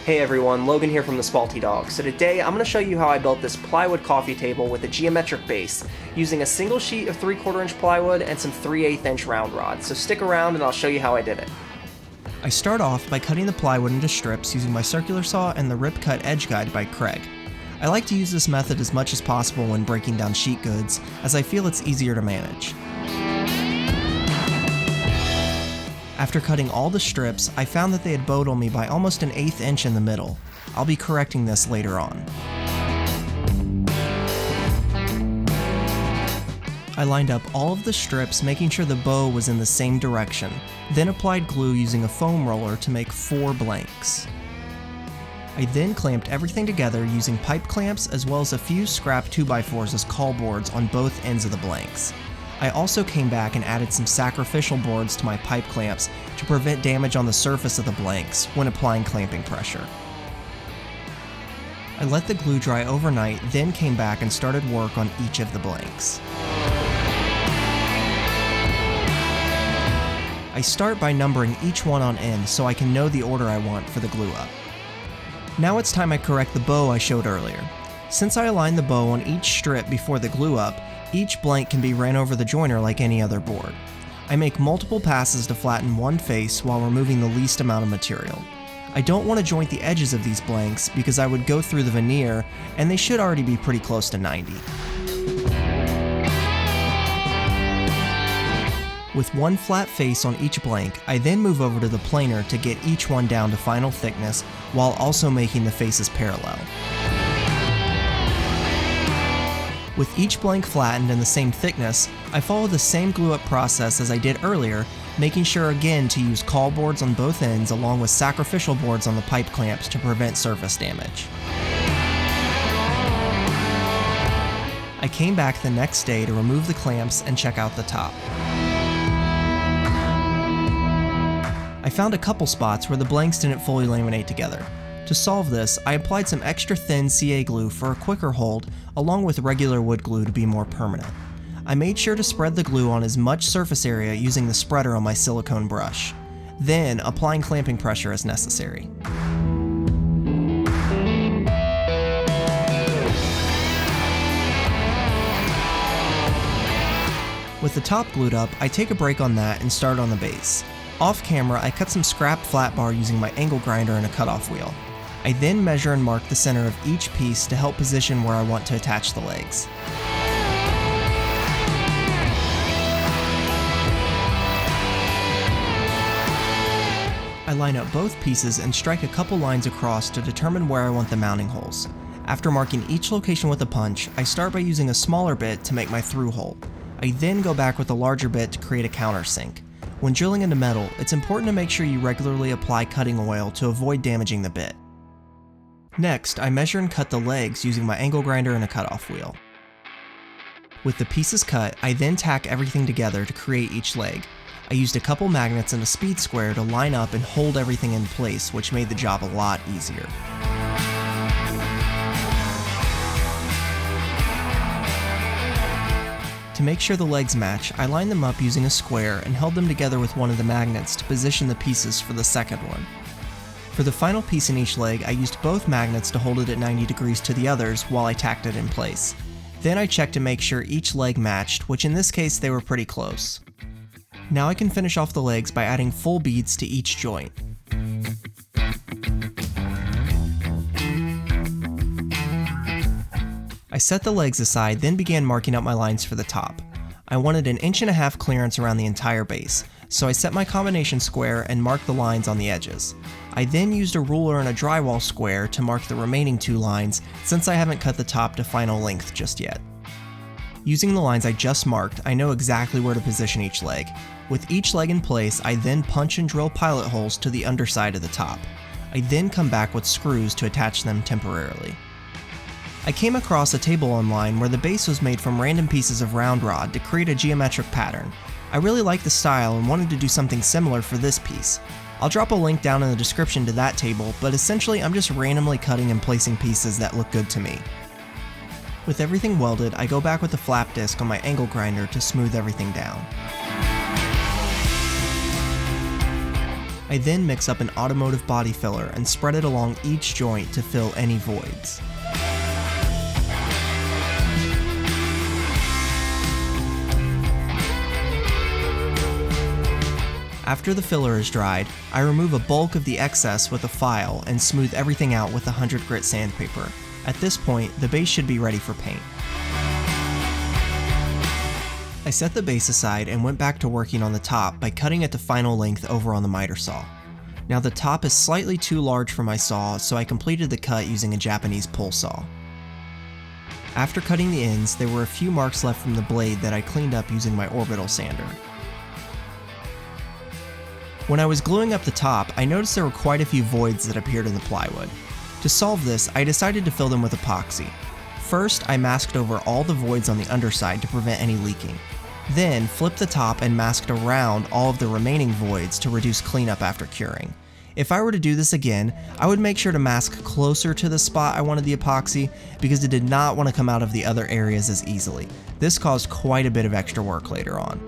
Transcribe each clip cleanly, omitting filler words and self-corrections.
Hey everyone, Logan here from the Spalty Dog. So today I'm going to show you how I built this plywood coffee table with a geometric base using a single sheet of 3/4 inch plywood and some 3/8 inch round rods. So stick around and I'll show you how I did it. I start off by cutting the plywood into strips using my circular saw and the Rip Cut Edge Guide by Craig. I like to use this method as much as possible when breaking down sheet goods, as I feel it's easier to manage. After cutting all the strips, I found that they had bowed on me by almost an 1/8 inch in the middle. I'll be correcting this later on. I lined up all of the strips, making sure the bow was in the same direction, then applied glue using a foam roller to make 4 blanks. I then clamped everything together using pipe clamps as well as a few scrap 2x4s as call boards on both ends of the blanks. I also came back and added some sacrificial boards to my pipe clamps to prevent damage on the surface of the blanks when applying clamping pressure. I let the glue dry overnight, then came back and started work on each of the blanks. I start by numbering each one on end so I can know the order I want for the glue up. Now it's time I correct the bow I showed earlier. Since I aligned the bow on each strip before the glue up, each blank can be ran over the joiner like any other board. I make multiple passes to flatten one face while removing the least amount of material. I don't want to joint the edges of these blanks because I would go through the veneer and they should already be pretty close to 90. With one flat face on each blank, I then move over to the planer to get each one down to final thickness while also making the faces parallel. With each blank flattened and the same thickness, I follow the same glue up process as I did earlier, making sure again to use call boards on both ends along with sacrificial boards on the pipe clamps to prevent surface damage. I came back the next day to remove the clamps and check out the top. I found a couple spots where the blanks didn't fully laminate together. To solve this, I applied some extra thin CA glue for a quicker hold, along with regular wood glue to be more permanent. I made sure to spread the glue on as much surface area using the spreader on my silicone brush, then applying clamping pressure as necessary. With the top glued up, I take a break on that and start on the base. Off camera, I cut some scrap flat bar using my angle grinder and a cutoff wheel. I then measure and mark the center of each piece to help position where I want to attach the legs. I line up both pieces and strike a couple lines across to determine where I want the mounting holes. After marking each location with a punch, I start by using a smaller bit to make my through hole. I then go back with a larger bit to create a countersink. When drilling into metal, it's important to make sure you regularly apply cutting oil to avoid damaging the bit. Next, I measure and cut the legs using my angle grinder and a cutoff wheel. With the pieces cut, I then tack everything together to create each leg. I used a couple magnets and a speed square to line up and hold everything in place, which made the job a lot easier. To make sure the legs match, I lined them up using a square and held them together with one of the magnets to position the pieces for the second one. For the final piece in each leg, I used both magnets to hold it at 90 degrees to the others while I tacked it in place. Then I checked to make sure each leg matched, which in this case they were pretty close. Now I can finish off the legs by adding full beads to each joint. I set the legs aside, then began marking out my lines for the top. I wanted an 1.5 inch clearance around the entire base, so I set my combination square and marked the lines on the edges. I then used a ruler and a drywall square to mark the remaining 2 lines, since I haven't cut the top to final length just yet. Using the lines I just marked, I know exactly where to position each leg. With each leg in place, I then punch and drill pilot holes to the underside of the top. I then come back with screws to attach them temporarily. I came across a table online where the base was made from random pieces of round rod to create a geometric pattern. I really liked the style and wanted to do something similar for this piece. I'll drop a link down in the description to that table, but essentially I'm just randomly cutting and placing pieces that look good to me. With everything welded, I go back with the flap disc on my angle grinder to smooth everything down. I then mix up an automotive body filler and spread it along each joint to fill any voids. After the filler is dried, I remove a bulk of the excess with a file and smooth everything out with 100 grit sandpaper. At this point, the base should be ready for paint. I set the base aside and went back to working on the top by cutting it to final length over on the miter saw. Now the top is slightly too large for my saw, so I completed the cut using a Japanese pull saw. After cutting the ends, there were a few marks left from the blade that I cleaned up using my orbital sander. When I was gluing up the top, I noticed there were quite a few voids that appeared in the plywood. To solve this, I decided to fill them with epoxy. First, I masked over all the voids on the underside to prevent any leaking. Then, flipped the top and masked around all of the remaining voids to reduce cleanup after curing. If I were to do this again, I would make sure to mask closer to the spot I wanted the epoxy because it did not want to come out of the other areas as easily. This caused quite a bit of extra work later on.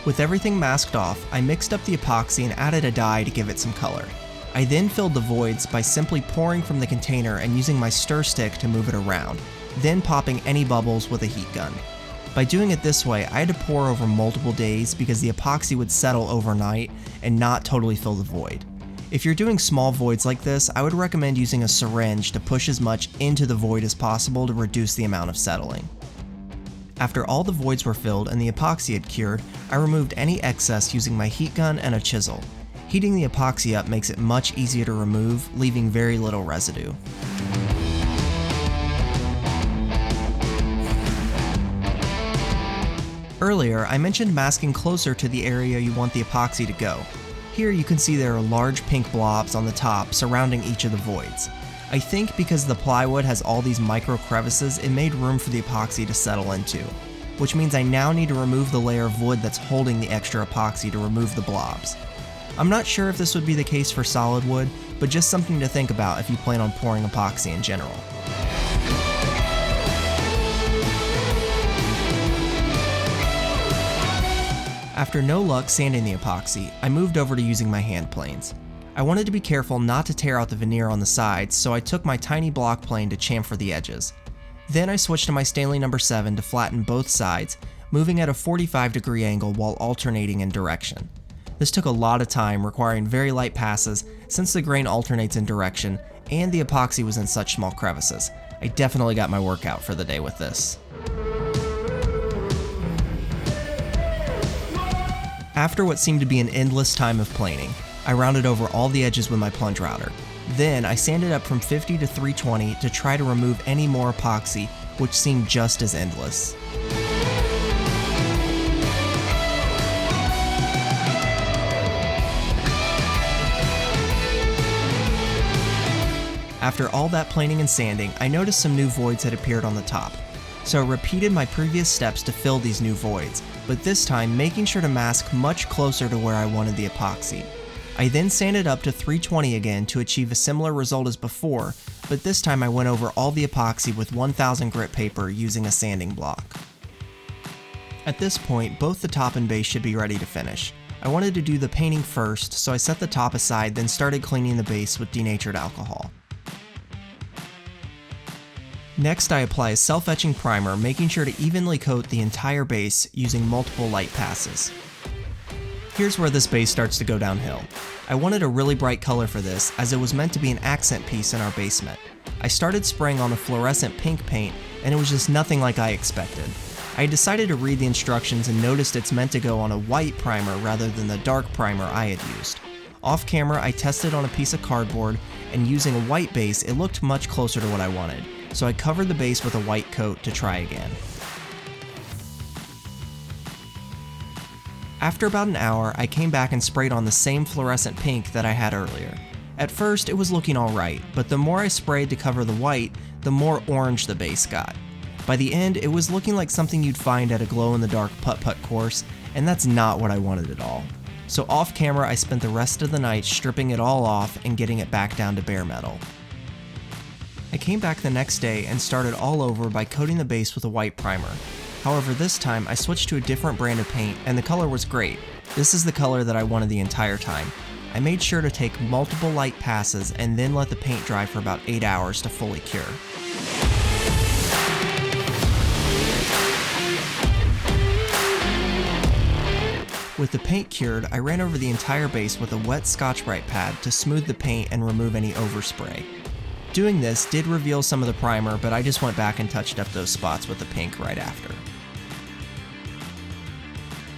With everything masked off, I mixed up the epoxy and added a dye to give it some color. I then filled the voids by simply pouring from the container and using my stir stick to move it around, then popping any bubbles with a heat gun. By doing it this way, I had to pour over multiple days because the epoxy would settle overnight and not totally fill the void. If you're doing small voids like this, I would recommend using a syringe to push as much into the void as possible to reduce the amount of settling. After all the voids were filled and the epoxy had cured, I removed any excess using my heat gun and a chisel. Heating the epoxy up makes it much easier to remove, leaving very little residue. Earlier, I mentioned masking closer to the area you want the epoxy to go. Here you can see there are large pink blobs on the top surrounding each of the voids. I think because the plywood has all these micro crevices, it made room for the epoxy to settle into, which means I now need to remove the layer of wood that's holding the extra epoxy to remove the blobs. I'm not sure if this would be the case for solid wood, but just something to think about if you plan on pouring epoxy in general. After no luck sanding the epoxy, I moved over to using my hand planes. I wanted to be careful not to tear out the veneer on the sides, so I took my tiny block plane to chamfer the edges. Then I switched to my Stanley No. 7 to flatten both sides, moving at a 45-degree angle while alternating in direction. This took a lot of time, requiring very light passes since the grain alternates in direction and the epoxy was in such small crevices. I definitely got my workout for the day with this. After what seemed to be an endless time of planing, I rounded over all the edges with my plunge router. Then I sanded up from 50 to 320 to try to remove any more epoxy, which seemed just as endless. After all that planing and sanding, I noticed some new voids had appeared on the top. So I repeated my previous steps to fill these new voids, but this time making sure to mask much closer to where I wanted the epoxy. I then sanded up to 320 again to achieve a similar result as before, but this time I went over all the epoxy with 1000 grit paper using a sanding block. At this point, both the top and base should be ready to finish. I wanted to do the painting first, so I set the top aside, then started cleaning the base with denatured alcohol. Next, I apply a self-etching primer, making sure to evenly coat the entire base using multiple light passes. Here's where this base starts to go downhill. I wanted a really bright color for this, as it was meant to be an accent piece in our basement. I started spraying on a fluorescent pink paint, and it was just nothing like I expected. I decided to read the instructions and noticed it's meant to go on a white primer rather than the dark primer I had used. Off camera, I tested on a piece of cardboard, and using a white base, it looked much closer to what I wanted, so I covered the base with a white coat to try again. After about an hour, I came back and sprayed on the same fluorescent pink that I had earlier. At first, it was looking alright, but the more I sprayed to cover the white, the more orange the base got. By the end, it was looking like something you'd find at a glow-in-the-dark putt-putt course, and that's not what I wanted at all. So off camera, I spent the rest of the night stripping it all off and getting it back down to bare metal. I came back the next day and started all over by coating the base with a white primer. However, this time I switched to a different brand of paint and the color was great. This is the color that I wanted the entire time. I made sure to take multiple light passes and then let the paint dry for about 8 hours to fully cure. With the paint cured, I ran over the entire base with a wet Scotch-Brite pad to smooth the paint and remove any overspray. Doing this did reveal some of the primer, but I just went back and touched up those spots with the pink right after.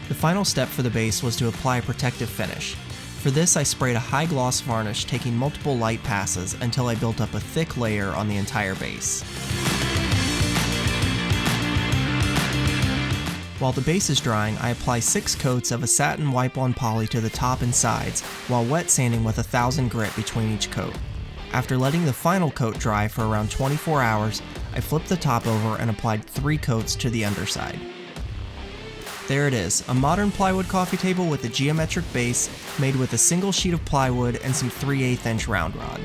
The final step for the base was to apply a protective finish. For this, I sprayed a high gloss varnish, taking multiple light passes until I built up a thick layer on the entire base. While the base is drying, I apply 6 coats of a satin wipe-on poly to the top and sides, while wet sanding with 1000 grit between each coat. After letting the final coat dry for around 24 hours, I flipped the top over and applied 3 coats to the underside. There it is, a modern plywood coffee table with a geometric base made with a single sheet of plywood and some 3/8 inch round rod.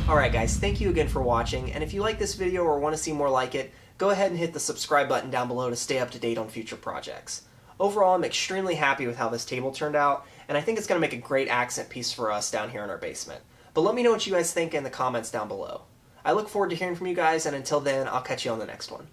Alright guys, thank you again for watching, and if you like this video or want to see more like it, go ahead and hit the subscribe button down below to stay up to date on future projects. Overall, I'm extremely happy with how this table turned out, and I think it's going to make a great accent piece for us down here in our basement. But let me know what you guys think in the comments down below. I look forward to hearing from you guys, and until then, I'll catch you on the next one.